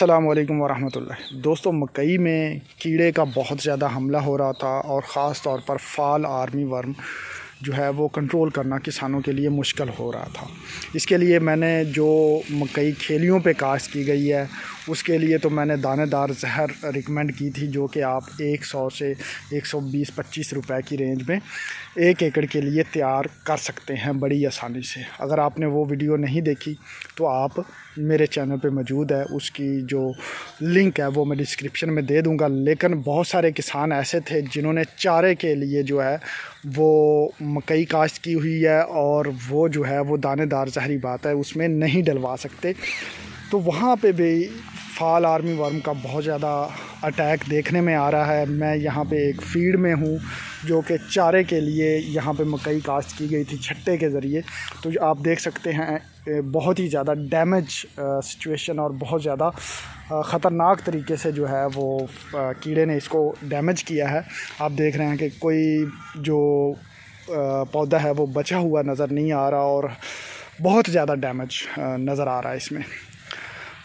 अस्सलाम वालेकुम वरहमतुल्लाह। दोस्तों, मकई में कीड़े का बहुत ज़्यादा हमला हो रहा था और ख़ास तौर पर फॉल आर्मी वर्म जो है वो कंट्रोल करना किसानों के लिए मुश्किल हो रहा था। इसके लिए मैंने जो मकई खेलियों पे काश्त की गई है उसके लिए तो मैंने दानेदार जहर रिकमेंड की थी, जो कि आप 100 से 120-25 रुपए की रेंज में 1 एकड़ के लिए तैयार कर सकते हैं बड़ी आसानी से। अगर आपने वो वीडियो नहीं देखी तो आप मेरे चैनल पे मौजूद है, उसकी जो लिंक है वो मैं डिस्क्रिप्शन में दे दूंगा। लेकिन बहुत सारे किसान ऐसे थे जिन्होंने चारे के लिए जो है वो मकई काश्त की हुई है और वो जो है वो दानेदार जहरी बात है उसमें नहीं डलवा सकते, तो वहाँ पे भी फॉल आर्मी वर्म का बहुत ज़्यादा अटैक देखने में आ रहा है। मैं यहाँ पे एक फील्ड में हूँ जो कि चारे के लिए यहाँ पे मकई काश्त की गई थी छट्टे के ज़रिए। तो आप देख सकते हैं बहुत ही ज़्यादा डैमेज सिचुएशन और बहुत ज़्यादा ख़तरनाक तरीके से जो है वो कीड़े ने इसको डैमेज किया है। आप देख रहे हैं कि कोई जो पौधा है वो बचा हुआ नज़र नहीं आ रहा और बहुत ज़्यादा डैमेज नज़र आ रहा है इसमें।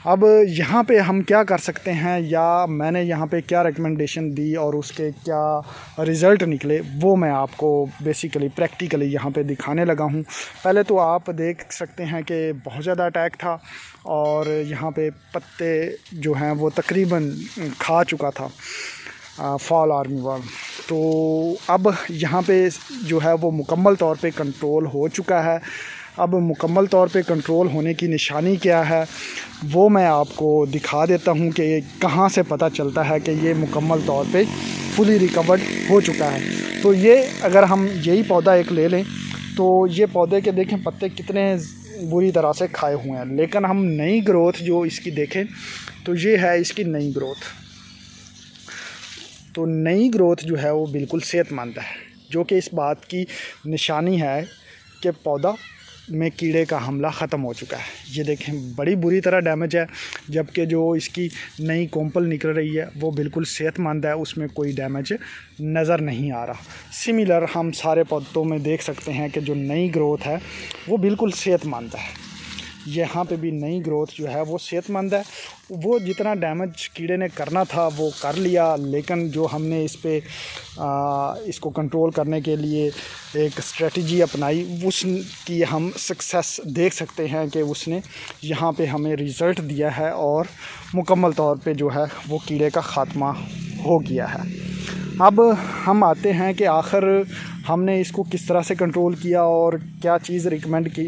अब यहाँ पे हम क्या कर सकते हैं या मैंने यहाँ पे क्या रिकमेंडेशन दी और उसके क्या रिज़ल्ट निकले वो मैं आपको बेसिकली प्रैक्टिकली यहाँ पे दिखाने लगा हूँ। पहले तो आप देख सकते हैं कि बहुत ज़्यादा अटैक था और यहाँ पे पत्ते जो हैं वो तकरीबन खा चुका था फॉल आर्मी वर्म। तो अब यहाँ पे जो है वो मुकम्मल तौर पे कंट्रोल हो चुका है। अब मुकम्मल तौर पे कंट्रोल होने की निशानी क्या है वो मैं आपको दिखा देता हूँ कि कहाँ से पता चलता है कि ये मुकम्मल तौर पे फुली रिकवर्ड हो चुका है। तो ये अगर हम यही पौधा एक ले लें तो ये पौधे के देखें पत्ते कितने बुरी तरह से खाए हुए हैं, लेकिन हम नई ग्रोथ जो इसकी देखें तो ये है इसकी नई ग्रोथ। तो नई ग्रोथ जो है वो बिल्कुल सेहतमंद है, जो कि इस बात की निशानी है कि पौधा में कीड़े का हमला ख़त्म हो चुका है। ये देखें बड़ी बुरी तरह डैमेज है, जबकि जो इसकी नई कोंपल निकल रही है वो बिल्कुल सेहतमंद है, उसमें कोई डैमेज नज़र नहीं आ रहा। सिमिलर हम सारे पौधों में देख सकते हैं कि जो नई ग्रोथ है वो बिल्कुल सेहतमंद है। यहाँ पे भी नई ग्रोथ जो है वो सेहतमंद है। वो जितना डैमेज कीड़े ने करना था वो कर लिया, लेकिन जो हमने इस पे इसको कंट्रोल करने के लिए एक स्ट्रेटजी अपनाई उसकी हम सक्सेस देख सकते हैं कि उसने यहाँ पे हमें रिज़ल्ट दिया है और मुकम्मल तौर पे जो है वो कीड़े का ख़ात्मा हो गया है। अब हम आते हैं कि आखिर हमने इसको किस तरह से कंट्रोल किया और क्या चीज़ रिकमेंड की।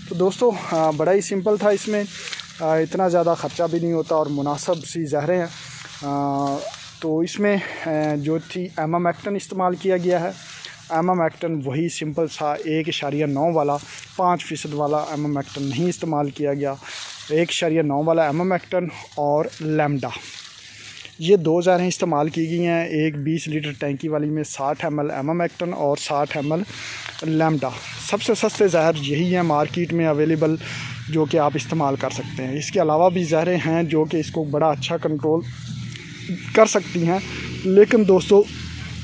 तो दोस्तों बड़ा ही सिंपल था, इसमें इतना ज़्यादा ख़र्चा भी नहीं होता और मुनासिब सी जहरें हैं। तो इसमें जो थी एमामेक्टिन इस्तेमाल किया गया है। एमामेक्टिन वही सिंपल सा 1.9 वाला 5% वाला एमामेक्टिन नहीं इस्तेमाल किया गया। 1.9 वाला एमामेक्टिन और लैम्डा, ये 2 ज़हरें इस्तेमाल की गई हैं। एक 20 लीटर टैंकी वाली में 60 ml एमामेक्टिन और 60 ml लैम्डा। सबसे सस्ते ज़हर यही हैं मार्केट में अवेलेबल, जो कि आप इस्तेमाल कर सकते हैं। इसके अलावा भी ज़हरें हैं जो कि इसको बड़ा अच्छा कंट्रोल कर सकती हैं, लेकिन दोस्तों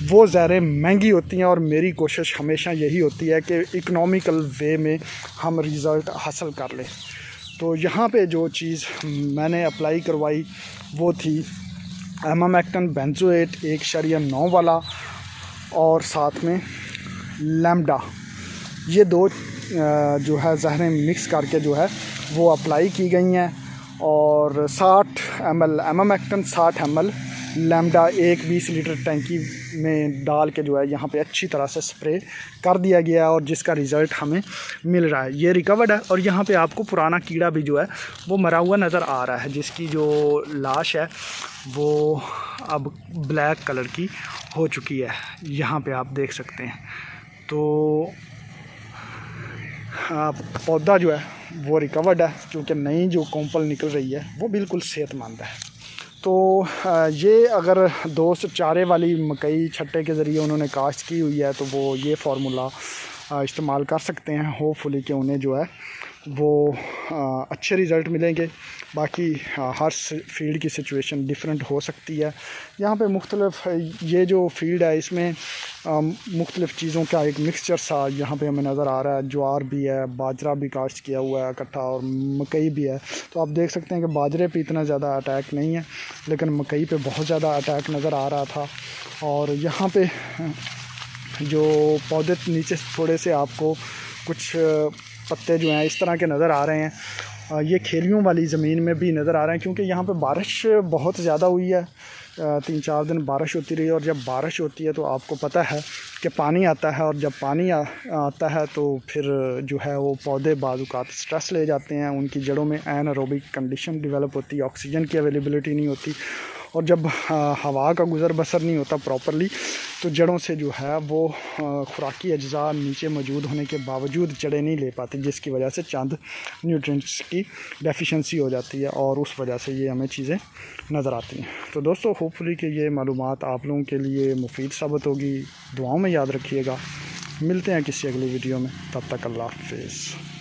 वो ज़हरें महंगी होती हैं और मेरी कोशिश हमेशा यही होती है कि इकनॉमिकल वे में हम रिज़ल्ट हासिल कर लें। तो यहाँ पे जो चीज़ मैंने अप्लाई करवाई वो थी एमामेक्टिन बेंजोएट 1.9 वाला और साथ में लैम्डा। ये 2 जो है ज़हरें मिक्स करके जो है वो अप्लाई की गई हैं और 60 ml एमामेक्टिन 60 ml लैम्डा एक 20 लीटर टैंकी में डाल के जो है यहाँ पे अच्छी तरह से स्प्रे कर दिया गया है और जिसका रिज़ल्ट हमें मिल रहा है। ये रिकवर्ड है और यहाँ पे आपको पुराना कीड़ा भी जो है वो मरा हुआ नज़र आ रहा है, जिसकी जो लाश है वो अब ब्लैक कलर की हो चुकी है। यहाँ पे आप देख सकते हैं। तो पौधा जो है वो रिकवर्ड है, क्योंकि नई जो कोंपल निकल रही है वो बिल्कुल सेहतमंद है। तो ये अगर दोस्त चारे वाली मकई छट्टे के ज़रिए उन्होंने काश्त की हुई है तो वो ये फार्मूला इस्तेमाल कर सकते हैं। होपफुली कि उन्हें जो है वो अच्छे रिज़ल्ट मिलेंगे। बाकी हर फील्ड की सिचुएशन डिफरेंट हो सकती है। यहाँ पे मुख्तलिफ ये जो फील्ड है इसमें मुख्तलिफ़ चीज़ों का एक मिक्सचर सा यहाँ पे हमें नज़र आ रहा है। ज्वार भी है, बाजरा भी काश्त किया हुआ है इकट्ठा, और मकई भी है। तो आप देख सकते हैं कि बाजरे पे इतना ज़्यादा अटैक नहीं है, लेकिन मकई पे बहुत ज़्यादा अटैक नज़र आ रहा था। और यहाँ पे जो पौधे नीचे थोड़े से आपको कुछ पत्ते जो हैं इस तरह के नज़र आ रहे हैं, ये खेलियों वाली ज़मीन में भी नज़र आ रहे हैं, क्योंकि यहाँ पे बारिश बहुत ज़्यादा हुई है। 3-4 दिन बारिश होती रही, और जब बारिश होती है तो आपको पता है कि पानी आता है, और जब पानी आता है तो फिर जो है वो पौधे बाज़ात स्ट्रेस ले जाते हैं, उनकी जड़ों में एनारोबिक कंडीशन डेवलप होती है, ऑक्सीजन की अवेलेबिलिटी नहीं होती, और जब हवा का गुज़र बसर नहीं होता प्रॉपरली तो जड़ों से जो है वो खुराकी अज्जा नीचे मौजूद होने के बावजूद जड़ें नहीं ले पाती, जिसकी वजह से चंद न्यूट्रिएंट्स की डेफिशिएंसी हो जाती है, और उस वजह से ये हमें चीज़ें नज़र आती हैं। तो दोस्तों, होपफुली कि ये मालूमात आप लोगों के लिए मुफीद साबित होगी। दुआओं में याद रखिएगा। मिलते हैं किसी अगली वीडियो में, तब तक अल्लाह हाफ़िज़।